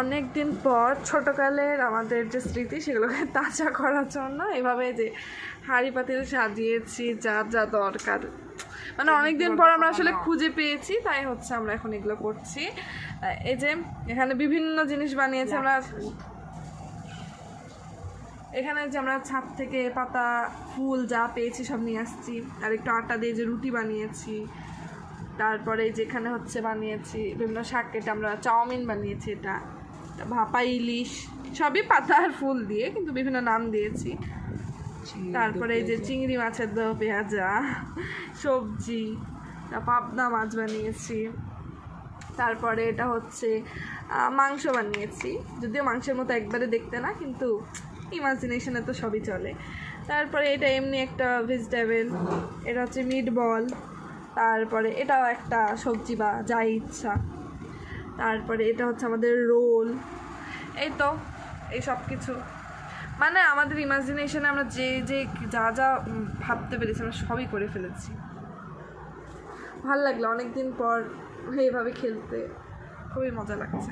অনেক দিন পর ছোটোকালের আমাদের যে স্মৃতি সেগুলোকে তাজা করার জন্য এভাবে যে হাঁড়ি পাতিল সাজিয়েছি, যা যা দরকার, মানে অনেক দিন পর আমরা আসলে খুঁজে পেয়েছি, তাই হচ্ছে আমরা এখন এগুলো করছি। এই যে এখানে বিভিন্ন জিনিস বানিয়েছি আমরা, এখানে যে আমরা ছাদ থেকে পাতা ফুল যা পেয়েছি সব নিয়ে আসছি, আর একটু আটা দিয়ে যে রুটি বানিয়েছি, তারপরে যেখানে হচ্ছে বানিয়েছি বিভিন্ন শাক কেটে আমরা চাউমিন বানিয়েছি, এটা ভাপা ইলিশ, সবই পাতা আর ফুল দিয়ে কিন্তু বিভিন্ন নাম দিয়েছি। তারপরে এই যে চিংড়ি মাছের দো পেঁয়াজা সবজি, পাবদা মাছ বানিয়েছি। তারপরে এটা হচ্ছে মাংস বানিয়েছি, যদিও মাংসের মতো একবারে দেখতে না, কিন্তু ইমাজিনেশনে তো সবই চলে। তারপরে এটা এমনি একটা ভেজিটেবল, এটা হচ্ছে মিট বল। তারপরে এটাও একটা সবজি বা যাই ইচ্ছা। তারপরে এটা হচ্ছে আমাদের রোল। এই তো এই সব কিছু, মানে আমাদের ইমাজিনেশনে আমরা যে যে যা যা ভাবতে পেরেছি আমরা সবই করে ফেলেছি। ভাল লাগলো অনেকদিন পর এইভাবে খেলতে, খুবই মজা লাগছে।